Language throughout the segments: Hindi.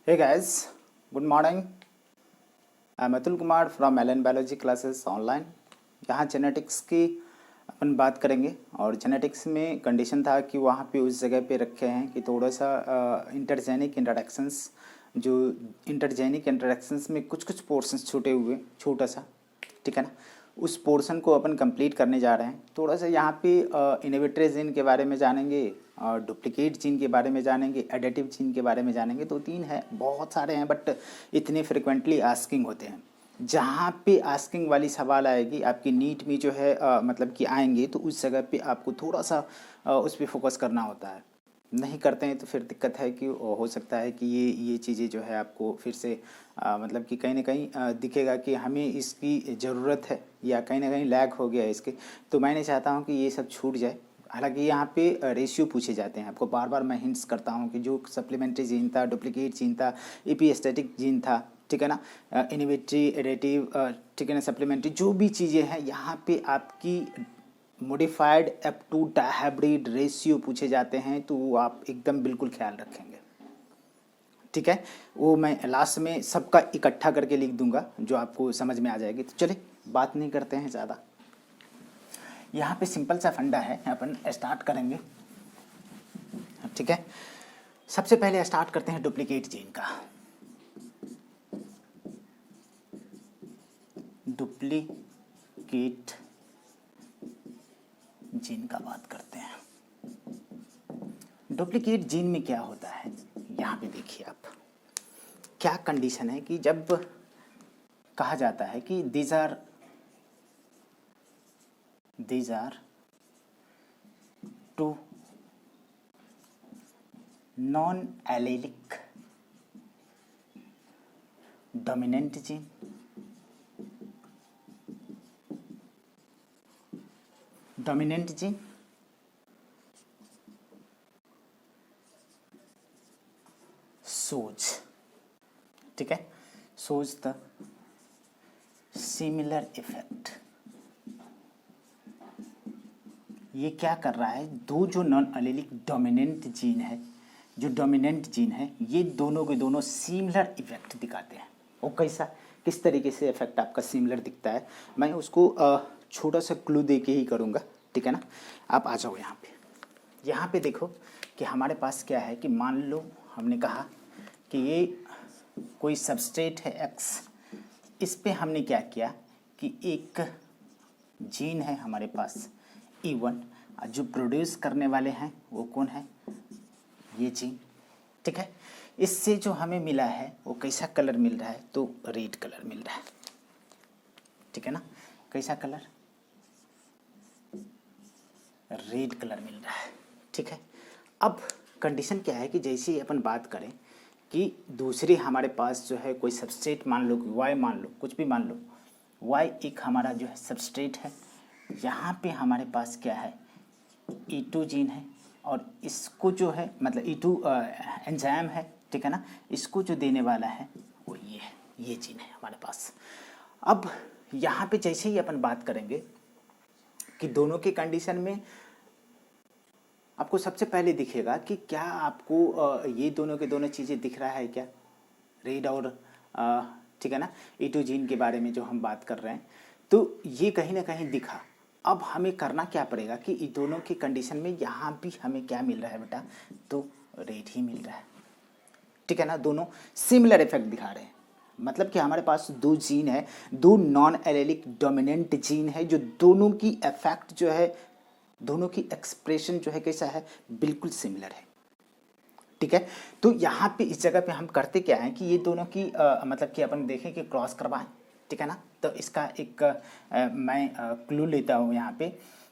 Hey guys, good morning. I'm Atul Kumar from LN Biology Classes Online. यहाँ जेनेटिक्स की अपन बात करेंगे और जेनेटिक्स में कंडीशन था कि वहाँ पे उस जगह पे रखे हैं कि थोड़ा सा इंटरजेनिक इंटरेक्शंस, जो इंटरजेनिक इंटरेक्शंस में कुछ कुछ पोर्शंस छूटे हुए, छोटा सा, ठीक है ना, उस पोर्शन को अपन कंप्लीट करने जा रहे हैं। थोड़ा सा यहाँ पे इनहिबिटरी जीन के बारे में जानेंगे, डुप्लीकेट जीन के बारे में जानेंगे, एडिटिव जीन के बारे में जानेंगे। दो तीन है, बहुत सारे हैं, बट इतने फ्रिक्वेंटली आस्किंग होते हैं। जहाँ पे आस्किंग वाली सवाल आएगी आपकी नीट में जो है मतलब कि आएंगे, तो उस जगह पे आपको थोड़ा सा उस पर फोकस करना होता है। नहीं करते हैं तो फिर दिक्कत है कि हो सकता है कि ये चीज़ें जो है आपको फिर से मतलब कि कहीं ना कहीं दिखेगा कि हमें इसकी ज़रूरत है या कहीं ना कहीं लैग हो गया है इसके। तो मैं नहीं चाहता हूँ कि ये सब छूट जाए। हालांकि यहाँ पे रेशियो पूछे जाते हैं, आपको बार बार मैं हिंट्स करता हूँ कि जो सप्लीमेंट्री जीन था, डुप्लीकेट जीन था, एपिस्टेटिक जीन था, ठीक है ना, इनहिबिटरी, एडिटिव, ठीक है ना, सप्लीमेंट्री, जो भी चीज़ें हैं यहाँ पे आपकी मॉडिफाइड F2 डायहाइब्रिड रेशियो पूछे जाते हैं, तो वो आप एकदम बिल्कुल ख्याल रखेंगे, ठीक है। वो मैं लास्ट में सबका इकट्ठा करके लिख दूंगा जो आपको समझ में आ जाएगी। तो चलिए बात नहीं करते हैं ज़्यादा, यहाँ पे सिंपल सा फंडा है, अपन स्टार्ट करेंगे, ठीक है। सबसे पहले स्टार्ट करते हैं डुप्लीकेट जीन का। डुप्लीकेट जीन का बात करते हैं। डुप्लीकेट जीन में क्या होता है, यहाँ पे देखिए आप, क्या कंडीशन है कि जब कहा जाता है कि these are two non allelic dominant gene, shows, ठीक है, shows the similar effect। ये क्या कर रहा है, दो जो नॉन एलेलिक डोमिनेंट जीन है, जो डोमिनेंट जीन है, ये दोनों के दोनों सिमिलर इफेक्ट दिखाते हैं। वो कैसा, किस तरीके से इफेक्ट आपका सिमिलर दिखता है, मैं उसको छोटा सा क्लू दे के ही करूँगा, ठीक है ना। आप आ जाओ यहाँ पे देखो कि हमारे पास क्या है कि मान लो हमने कहा कि ये कोई सबस्ट्रेट है एक्स, इस पे हमने क्या किया कि एक जीन है हमारे पास E1, जो प्रोड्यूस करने वाले हैं वो कौन है, ये जीन, ठीक है। इससे जो हमें मिला है वो कैसा कलर मिल रहा है, तो रेड कलर मिल रहा है, ठीक है ना। कैसा कलर, रेड कलर मिल रहा है, ठीक है। अब कंडीशन क्या है कि जैसे ही अपन बात करें कि दूसरी हमारे पास जो है कोई सबस्ट्रेट, मान लो वाई, मान लो कुछ भी मान लो, वाई एक हमारा जो है सबस्ट्रेट है, यहाँ पे हमारे पास क्या है E2 जीन है, और इसको जो है मतलब E2 एंजाइम है, ठीक है ना, इसको जो देने वाला है वो ये है, ये जीन है हमारे पास। अब यहाँ पे जैसे ही अपन बात करेंगे कि दोनों के कंडीशन में आपको सबसे पहले दिखेगा कि क्या आपको ये दोनों के दोनों चीज़ें दिख रहा है क्या, रेड और ठीक है ना, E2 जीन के बारे में जो हम बात कर रहे हैं, तो ये कहीं ना कहीं दिखा। अब हमें करना क्या पड़ेगा कि इन दोनों की कंडीशन में यहाँ भी हमें क्या मिल रहा है बेटा, तो रेड ही मिल रहा है, ठीक है ना। दोनों सिमिलर इफेक्ट दिखा रहे हैं, मतलब कि हमारे पास दो जीन है, दो नॉन एलेलिक डोमिनेंट जीन है, जो दोनों की इफेक्ट जो है, दोनों की एक्सप्रेशन जो है कैसा है, बिल्कुल सिमिलर है, ठीक है। तो यहाँ पे इस जगह पे हम करते क्या है कि ये दोनों की मतलब कि अपन देखें कि क्रॉस करवाएं, ठीक है ना। तो इसका एक मैं क्लू लेता हूँ यहाँ पे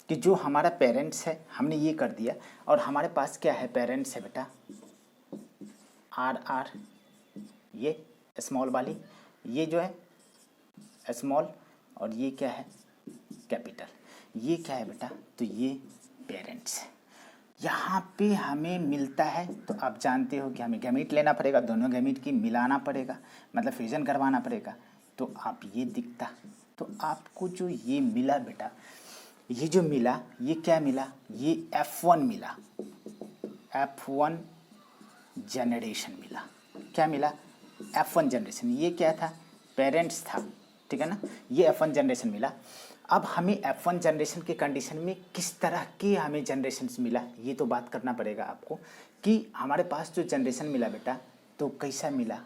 कि जो हमारा पेरेंट्स है हमने ये कर दिया, और हमारे पास क्या है, पेरेंट्स है बेटा RR, ये स्मॉल वाली, ये जो है स्मॉल, और ये क्या है कैपिटल, ये क्या है बेटा, तो ये पेरेंट्स है। यहाँ पे हमें मिलता है, तो आप जानते हो कि हमें गैमीट लेना पड़ेगा, दोनों गैमीट की मिलाना पड़ेगा, मतलब फ्यूजन करवाना पड़ेगा, तो आप ये दिखता, तो आपको जो ये मिला बेटा, ये जो मिला, ये क्या मिला, ये F1 मिला, F1 जनरेशन मिला, क्या मिला, F1 जनरेशन। ये क्या था, पेरेंट्स था, ठीक है ना, ये F1 जनरेशन मिला। अब हमें F1 जनरेशन के कंडीशन में किस तरह के हमें जनरेशन मिला, ये तो बात करना पड़ेगा आपको कि हमारे पास जो जनरेशन मिला बेटा तो कैसा मिला,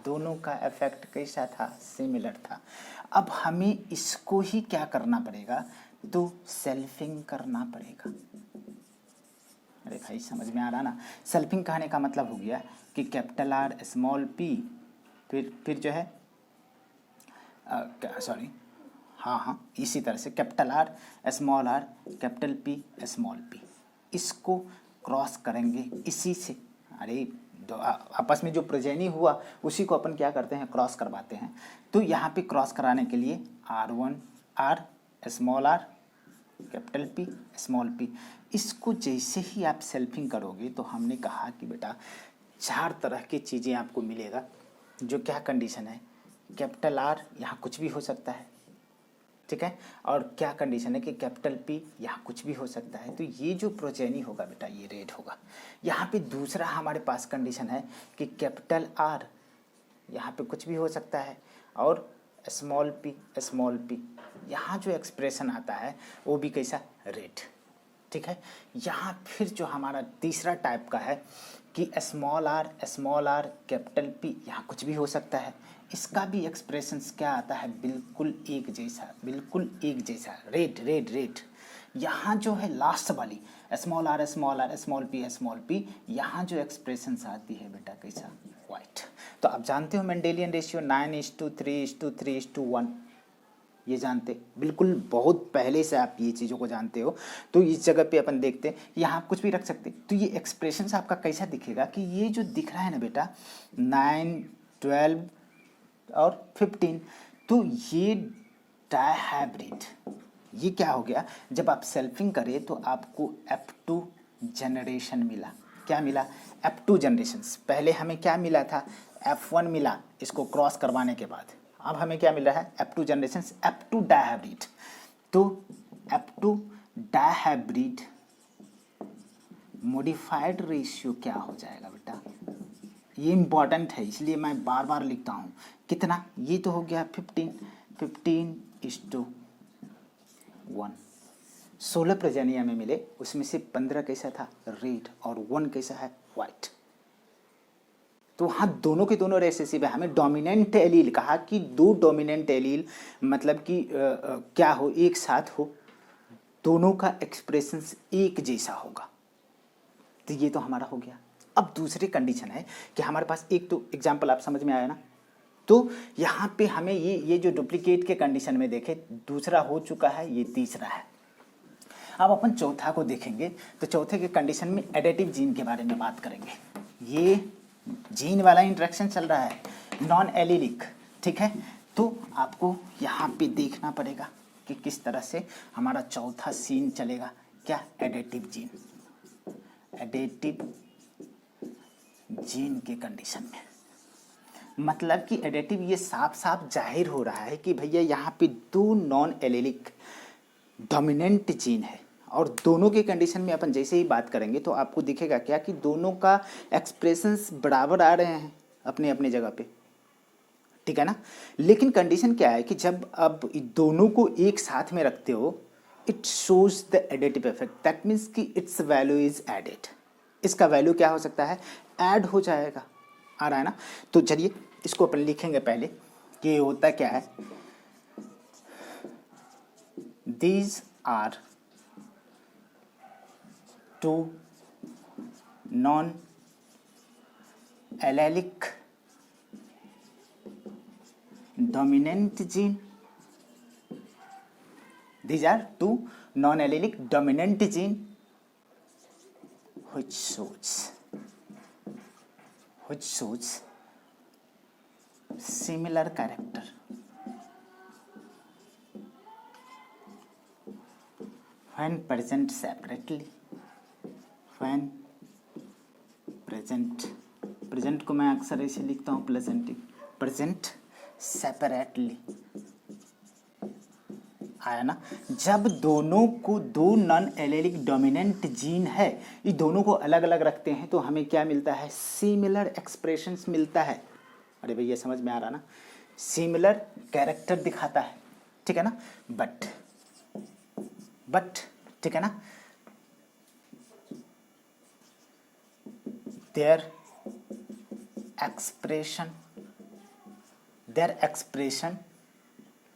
दोनों का इफेक्ट कैसा था, सिमिलर था। अब हमें इसको ही क्या करना पड़ेगा, तो सेल्फिंग करना पड़ेगा। अरे भाई समझ में आ रहा ना, सेल्फिंग कहने का मतलब हो गया कि कैपिटल आर स्मॉल पी, फिर जो है सॉरी हाँ इसी तरह से capital R capital P small P, इसको क्रॉस करेंगे इसी से। अरे आपस में जो प्रोजेनी हुआ उसी को अपन क्या करते हैं, क्रॉस करवाते हैं। तो यहाँ पे क्रॉस कराने के लिए R1 R small R capital P small P, इसको जैसे ही आप सेल्फिंग करोगे तो हमने कहा कि बेटा 4 तरह की चीज़ें आपको मिलेगा। जो क्या कंडीशन है, कैपिटल आर यहाँ कुछ भी हो सकता है, ठीक है, और क्या कंडीशन है कि कैपिटल पी यहाँ कुछ भी हो सकता है। तो ये जो प्रोजेनी होगा बेटा ये रेड होगा। यहाँ पे दूसरा हमारे पास कंडीशन है कि कैपिटल आर यहाँ पे कुछ भी हो सकता है और स्मॉल पी यहाँ जो एक्सप्रेशन आता है वो भी कैसा, रेड, ठीक है। यहाँ फिर जो हमारा तीसरा टाइप का है कि स्मॉल आर कैपिटल पी यहाँ कुछ भी हो सकता है, इसका भी एक्सप्रेशंस क्या आता है, बिल्कुल एक जैसा रेड। यहाँ जो है लास्ट वाली स्मॉल आर स्मॉल पी यहाँ जो एक्सप्रेशंस आती है बेटा कैसा, वाइट। तो आप जानते हो मेंडेलियन रेशियो 9:3:3:1, ये जानते बिल्कुल, बहुत पहले से आप ये चीज़ों को जानते हो। तो इस जगह पे अपन देखते हैं यहाँ आप कुछ भी रख सकते। तो ये एक्सप्रेशंस आपका कैसा दिखेगा कि ये जो दिख रहा है ना बेटा 9, 12 और 15, तो ये डायहाइब्रिड, ये क्या हो गया, जब आप सेल्फिंग करें तो आपको F2 जनरेशन मिला। क्या मिला, F2 जनरेशन्स। पहले हमें क्या मिला था, F1 मिला इसको क्रॉस करवाने के बाद। अब हमें क्या मिल रहा है, F2 जनरेशन्स, F2 डायहाइब्रिड। तो F2 डायहाइब्रिड मॉडिफाइड रेशियो क्या हो जाएगा बेटा, ये इंपॉर्टेंट है इसलिए मैं बार बार लिखता हूँ। कितना, ये तो हो गया 15:1। 16 प्रोजेनिया में मिले, उसमें से 15 कैसा था, रेड, और 1 कैसा है, वाइट। तो वहाँ दोनों के दोनों रेसेसिव है। हमें डोमिनेंट एलील कहा कि 2 डोमिनेंट एलील मतलब कि क्या हो, एक साथ हो, दोनों का एक्सप्रेशन एक जैसा होगा। तो ये तो हमारा हो गया। अब दूसरी कंडीशन है कि हमारे पास एक तो एग्जाम्पल आप समझ में आया ना, तो यहाँ पे हमें ये जो डुप्लीकेट के कंडीशन में देखे, दूसरा हो चुका है, ये तीसरा है। अब अपन चौथा को देखेंगे। तो चौथे के कंडीशन में एडिटिव जीन के बारे में बात करेंगे। ये जीन वाला इंटरेक्शन चल रहा है, नॉन एलिलिक, ठीक है। तो आपको यहाँ पे देखना पड़ेगा कि किस तरह से हमारा चौथा सीन चलेगा। क्या, एडिटिव जीन, एडिटिव जीन के कंडीशन में मतलब कि एडिटिव, ये साफ साफ जाहिर हो रहा है कि भैया यहाँ पे 2 नॉन एलिलिक डोमिनेंट जीन है, और दोनों के कंडीशन में अपन जैसे ही बात करेंगे तो आपको दिखेगा क्या कि दोनों का एक्सप्रेशंस बराबर आ रहे हैं अपने अपने जगह पे, ठीक है ना। लेकिन कंडीशन क्या है कि जब अब दोनों को एक साथ में रखते हो, it shows the additive effect, that means कि इट्स वैल्यू इज एडेड। इसका वैल्यू क्या हो सकता है, ऐड हो जाएगा, आ रहा है ना। तो चलिए इसको अपन लिखेंगे पहले कि ये होता क्या है। These are 2 non allelic dominant gene. These are 2 non-allelic dominant gene which shows similar character when present separately. when present को मैं अक्सर ऐसे लिखता हूँ present separately आया ना। जब दोनों को दो नॉन एलेलिक डोमिनेंट जीन है, ये दोनों को अलग अलग रखते हैं तो हमें क्या मिलता है, सिमिलर एक्सप्रेशंस मिलता है। अरे भैया समझ में आ रहा ना, सिमिलर कैरेक्टर दिखाता है, ठीक है ना। बट ठीक है ना, देयर एक्सप्रेशन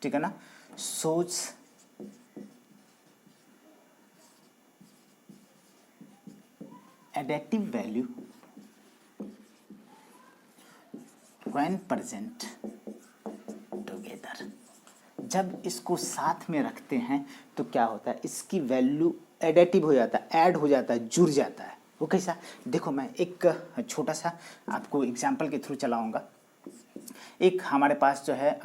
ठीक है ना, shows additive value when present together। जब इसको साथ में रखते हैं तो क्या होता है, इसकी वैल्यू एडिटिव हो जाता है, ऐड हो जाता है, जुड़ जाता है। वो कैसा, देखो मैं एक छोटा सा आपको एग्जाम्पल के थ्रू चलाऊंगा। एक हमारे पास जो है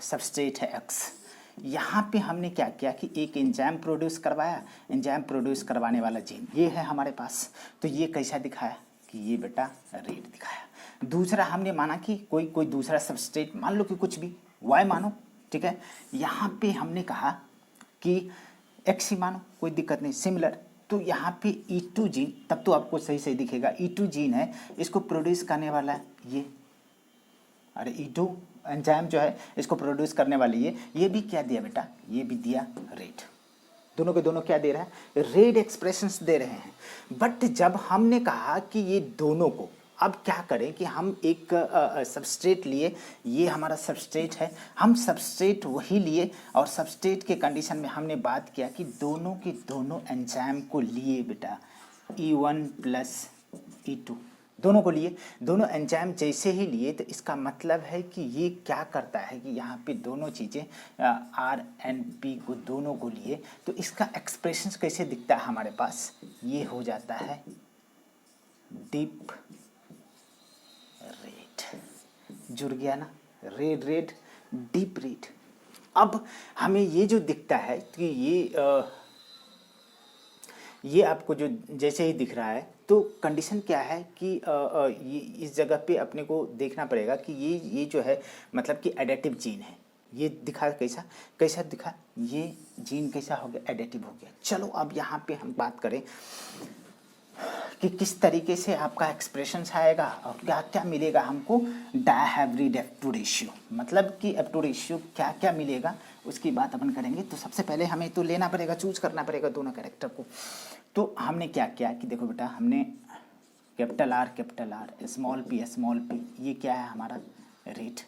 सबस्ट्रेट है एक्स, यहाँ पे हमने क्या किया कि एक एंजाइम प्रोड्यूस करवाया, एंजाइम प्रोड्यूस करवाने वाला जीन ये है हमारे पास। तो ये कैसा दिखाया कि ये बेटा रेड दिखाया। दूसरा हमने माना कि कोई दूसरा सबस्ट्रेट मान लो कि कुछ भी वाई मानो, ठीक है। यहाँ पे हमने कहा कि एक्स ही मानो, कोई दिक्कत नहीं, सिमिलर। तो यहाँ पे E2 जीन, तब तो आपको सही सही दिखेगा, E2 जीन है, इसको प्रोड्यूस करने वाला है ये, अरे E2 एंजाइम जो है इसको प्रोड्यूस करने वाली ये भी क्या दिया बेटा, ये भी दिया रेड। दोनों के दोनों क्या दे रहा है, रेड एक्सप्रेशंस दे रहे हैं। बट जब हमने कहा कि ये दोनों को अब क्या करें कि हम एक सबस्ट्रेट लिए, ये हमारा सबस्ट्रेट है, हम सबस्ट्रेट वही लिए और सबस्ट्रेट के कंडीशन में हमने बात किया कि दोनों के दोनों एंजाइम को लिए बेटा, E1 प्लस E2 दोनों को लिए। दोनों एंजाइम जैसे ही लिए तो इसका मतलब है कि ये क्या करता है कि यहाँ पे दोनों चीज़ें RNP को दोनों को लिए, तो इसका एक्सप्रेशन कैसे दिखता है हमारे पास, ये हो जाता है डीप रेड। जुड़ गया ना, रेड रेड डीप रेड। अब हमें ये जो दिखता है कि ये आपको जो जैसे ही दिख रहा है, तो कंडीशन क्या है कि ये इस जगह पे अपने को देखना पड़ेगा कि ये जो है मतलब कि एडिटिव जीन है। ये दिखा कैसा दिखा, ये जीन कैसा हो गया, एडिटिव हो गया। चलो अब यहाँ पे हम बात करें कि किस तरीके से आपका एक्सप्रेशन आएगा और क्या क्या मिलेगा हमको, डायहाइब्रिड F2 रेशियो, मतलब कि F2 रेशियो क्या क्या मिलेगा उसकी बात अपन करेंगे। तो सबसे पहले हमें तो लेना पड़ेगा, चूज करना पड़ेगा दोनों कैरेक्टर को। तो हमने क्या किया कि देखो बेटा, हमने कैपिटल R स्मॉल p, ये क्या है हमारा रेट,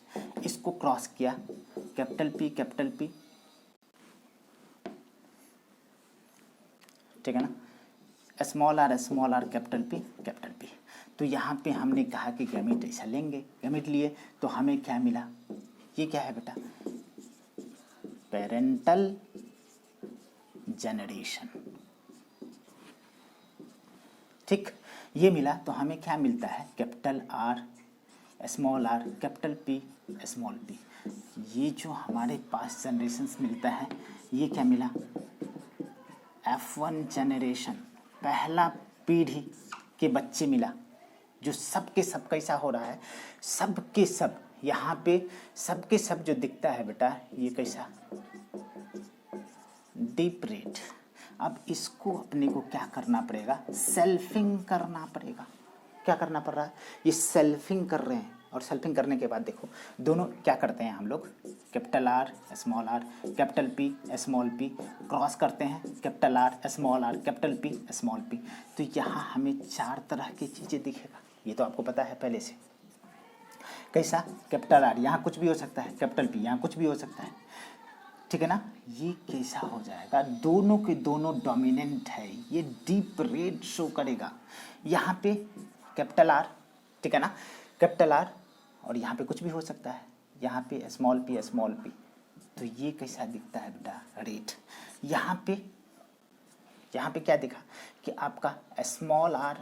इसको क्रॉस किया कैपिटल P, ठीक है ना, स्मॉल r कैपिटल P। तो यहाँ पे हमने कहा कि गैमेट ऐसा लेंगे, गैमेट लिए तो हमें क्या मिला, ये क्या है बेटा, पेरेंटल जनरेशन, ठीक, ये मिला। तो हमें क्या मिलता है, capital R capital P small p। ये जो हमारे पास जनरेशन्स मिलता है, ये क्या मिला, F1 जनरेशन, पहला पीढ़ी के बच्चे मिला, जो सब के सब कैसा हो रहा है, सब के सब यहाँ पे सब के सब जो दिखता है बेटा, ये कैसा डीप रेड। अब इसको अपने को क्या करना पड़ेगा, सेल्फिंग करना पड़ेगा। क्या करना पड़ रहा है, ये सेल्फिंग कर रहे हैं, और सेल्फिंग करने के बाद देखो दोनों क्या करते हैं हम लोग, capital R capital P small p cross करते हैं, capital R capital P small p। तो यहाँ हमें चार तरह की चीज़ें दिखेगा, ये तो आपको पता है पहले से। कैसा, कैपिटल R यहाँ कुछ भी हो सकता है, कैपिटल P यहाँ कुछ भी हो सकता है, ठीक है ना। ये कैसा हो जाएगा, दोनों के दोनों डोमिनेंट है, ये डीप रेड शो करेगा। यहाँ पे कैपिटल R, ठीक है ना, कैपिटल R और यहाँ पे कुछ भी हो सकता है, यहाँ पे स्मॉल p। तो ये कैसा दिखता है बेटा, रेड। यहाँ पे क्या दिखा कि आपका स्मॉल r,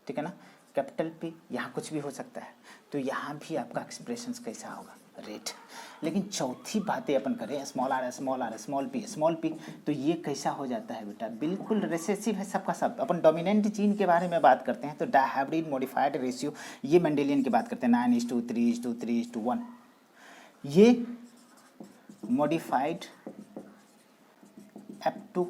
ठीक है ना, कैपिटल P यहाँ कुछ भी हो सकता है, तो यहाँ भी आपका एक्सप्रेशन कैसा होगा, रेड। लेकिन चौथी बातें अपन करें, स्मॉल p, तो ये कैसा हो जाता है बेटा, बिल्कुल रिसेसिव है सबका सब। अपन डोमिनेंट जीन के बारे में बात करते हैं तो डायहाइब्रिड मॉडिफाइड रेशियो, ये मेंडेलियन की बात करते हैं, 9:3:3:1। ये मॉडिफाइड F2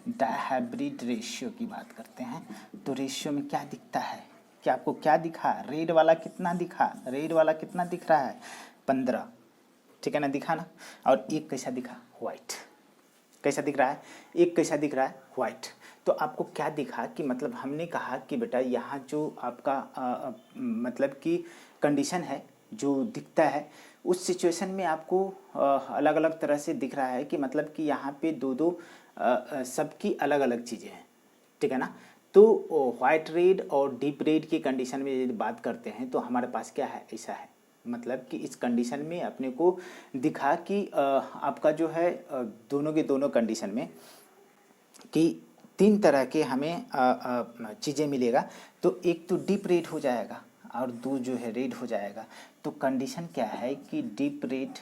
डायहाइब्रिड रेशियो की बात करते हैं। तो रेशियो में क्या दिखता है, कि आपको क्या दिखा, रेड वाला कितना दिखा, रेड वाला कितना दिख रहा है 15, ठीक है ना, दिखा ना। और एक कैसा दिखा, वाइट, कैसा दिख रहा है, एक कैसा दिख रहा है, वाइट। तो आपको क्या दिखा कि मतलब हमने कहा कि बेटा यहाँ जो आपका मतलब कि कंडीशन है जो दिखता है उस सिचुएशन में आपको अलग अलग तरह से दिख रहा है कि मतलब कि यहाँ पे दो दो सबकी अलग अलग चीज़ें हैं, ठीक है ना। तो वाइट रेड और डीप रेड की कंडीशन में यदि बात करते हैं तो हमारे पास क्या है, ऐसा है, मतलब कि इस कंडीशन में अपने को दिखा कि आपका जो है दोनों के दोनों कंडीशन में कि तीन तरह के हमें चीज़ें मिलेगा। तो एक तो डीप रेड हो जाएगा और दो जो है रेड हो जाएगा। तो कंडीशन क्या है कि deep red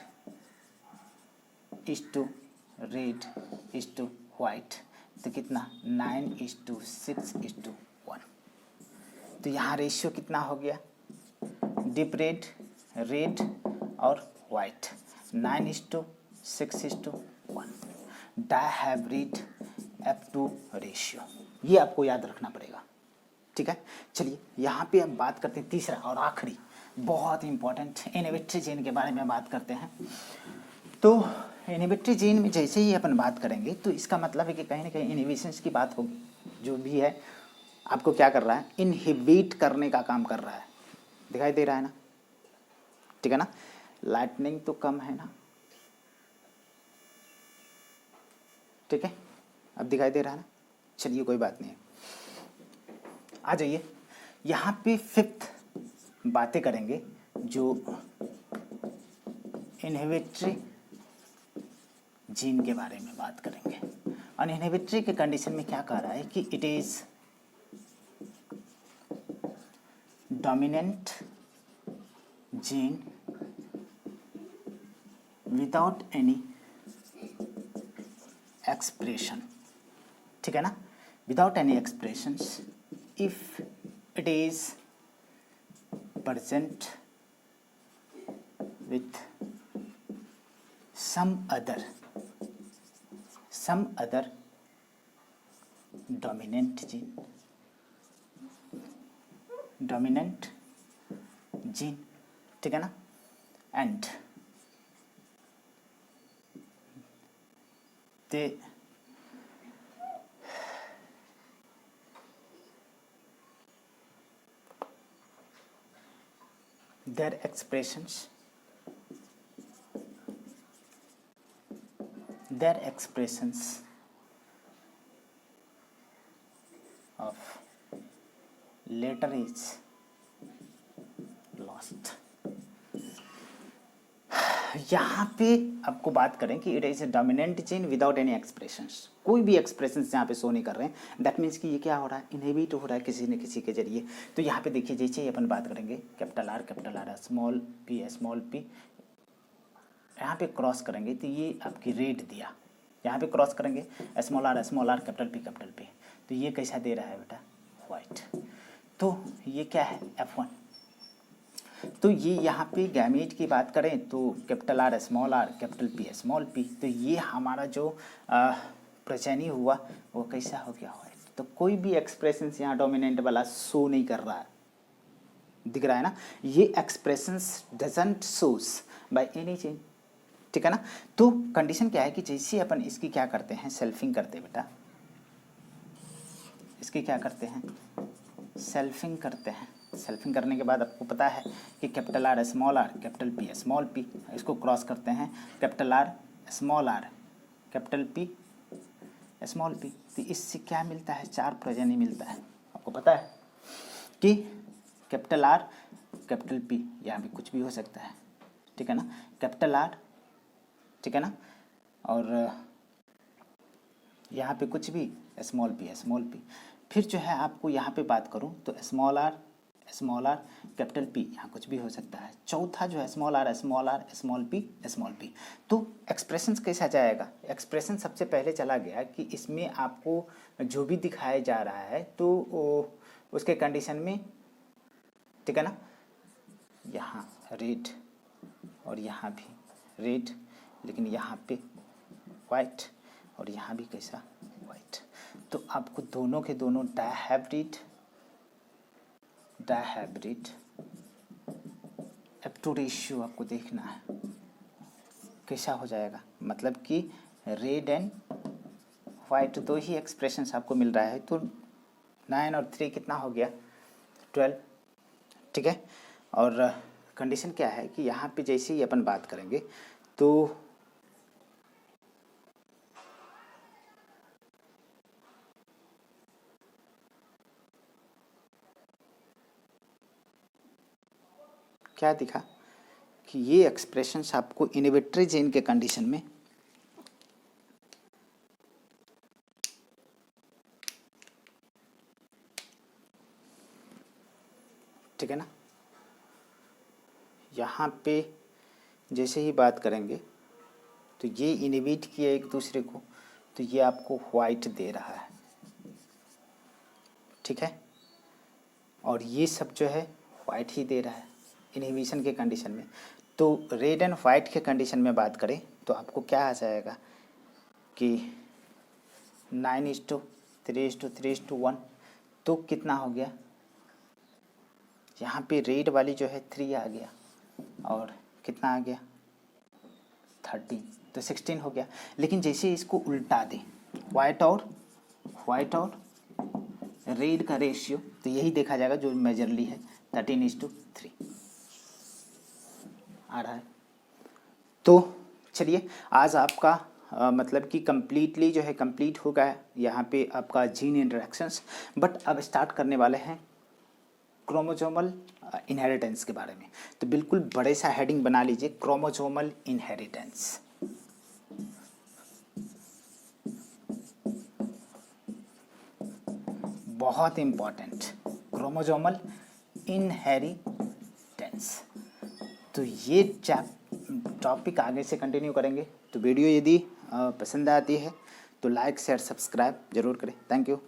is to red is to white, तो कितना 9:6:1। तो यहाँ रेशियो कितना हो गया, डीप रेड, रेड और वाइट 9:6:1 डायहाइब्रिड F2 रेशियो। ये आपको याद रखना पड़ेगा, ठीक है। चलिए यहाँ पे हम बात करते हैं तीसरा और आखिरी बहुत इंपॉर्टेंट इनहिबिटरी जीन के बारे में बात करते हैं। तो इनहिबिटरी जीन में जैसे ही अपन बात करेंगे तो इसका मतलब है कि कहीं ना कहीं इनहिबिशंस की बात होगी, जो भी है आपको क्या कर रहा है, इनहिबिट करने का काम कर रहा है। दिखाई दे रहा है ना, ठीक है ना। लाइटनिंग तो कम है ना, ठीक है, अब दिखाई दे रहा है ना। चलिए कोई बात नहीं है, आ जाइए यहाँ पे फिफ्थ बातें करेंगे जो इनहिबिटरी जीन के बारे में बात करेंगे। और इनहिबिटरी के कंडीशन में क्या कह रहा है कि it is dominant gene without any expression, ठीक है ना, without any expressions if it is present with some other dominant gene, ठीक है ना, and they their expressions of later is lost। यहाँ पे आपको बात करें कि it is a dominant gene without any expressions, कोई भी एक्सप्रेशंस यहाँ पे शो नहीं कर रहे हैं। दैट मीन्स कि ये क्या हो रहा है, इनहिबिट हो रहा है किसी न किसी के जरिए। तो यहाँ पे देखिए जैसे ही अपन बात करेंगे कैपिटल आर स्मॉल पी, यहाँ पे क्रॉस करेंगे तो ये आपकी रेड दिया, यहाँ पे क्रॉस करेंगे स्मॉल आर कैपिटल पी, तो ये कैसा दे रहा है बेटा, वाइट। तो ये क्या है, F1। तो ये यहाँ पे गैमेट की बात करें तो कैपिटल आर कैपिटल पी, तो ये हमारा जो प्रचनी हुआ वो कैसा हो गया, वाइट। तो कोई भी एक्सप्रेशन यहाँ डोमिनेंट वाला शो नहीं कर रहा है, दिख रहा है ना, ये expressions doesn't shows by any change, ठीक है ना। तो कंडीशन क्या है कि जैसे अपन इसकी क्या करते हैं, सेल्फिंग करते हैं बेटा, इसकी क्या करते हैं, सेल्फिंग करते हैं। सेल्फिंग करने के बाद आपको पता है कि कैपिटल आर कैपिटल पी, इसको क्रॉस करते हैं कैपिटल आर कैपिटल पी, तो इससे क्या मिलता है, 4 प्रजनी मिलता है। आपको पता है कि कैपिटल आर कैपिटल पी, यहाँ भी कुछ भी हो सकता है, ठीक है ना, कैपिटल आर, ठीक है ना, और यहाँ पे कुछ भी स्मॉल पी। फिर जो है आपको यहाँ पे बात करूँ तो स्मॉल आर कैपिटल पी, यहाँ कुछ भी हो सकता है। चौथा जो है स्मॉल आर स्मॉल पी। तो एक्सप्रेशन कैसा जाएगा, एक्सप्रेशन सबसे पहले चला गया कि इसमें आपको जो भी दिखाया जा रहा है तो उसके कंडीशन में, ठीक है ना, यहाँ रेड और यहाँ भी रेड, लेकिन यहाँ पे वाइट और यहाँ भी कैसा वाइट। तो आपको दोनों के दोनों डायहाइब्रिड F2 रेशियो आपको देखना है कैसा हो जाएगा। मतलब कि रेड एंड वाइट दो ही एक्सप्रेशंस आपको मिल रहा है, तो 9 और 3 कितना हो गया 12, ठीक है। और कंडीशन क्या है कि यहाँ पे जैसे ही अपन बात करेंगे तो क्या दिखा कि ये एक्सप्रेशंस आपको इनहिबिटरी जीन के कंडीशन में ठीक है ना। यहाँ पे जैसे ही बात करेंगे तो ये इनहिबिट किया एक दूसरे को, तो ये आपको वाइट दे रहा है, ठीक है। और ये सब जो है वाइट ही दे रहा है इनहिबिशन के कंडीशन में। तो रेड एंड वाइट के कंडीशन में बात करें तो आपको क्या आ जाएगा कि 9:3:3:1, तो कितना हो गया यहाँ पे रेड वाली जो है 3 आ गया और कितना आ गया 13, तो 16 हो गया। लेकिन जैसे इसको उल्टा दें वाइट और रेड का रेशियो, तो यही देखा जाएगा जो मेजरली है 13:3 आ रहा है। तो चलिए आज आपका मतलब कि कंप्लीटली जो है कंप्लीट हो गया है यहाँ पे आपका जीन इंटरेक्शंस। बट अब स्टार्ट करने वाले हैं क्रोमोसोमल इनहेरिटेंस के बारे में। तो बिल्कुल बड़े सा हेडिंग बना लीजिए, क्रोमोसोमल इनहेरिटेंस। बहुत इम्पॉर्टेंट, क्रोमोसोमल इनहेरिटेंस। तो ये टॉपिक आगे से कंटिन्यू करेंगे। तो वीडियो यदि पसंद आती है तो लाइक शेयर सब्सक्राइब जरूर करें। Thank you.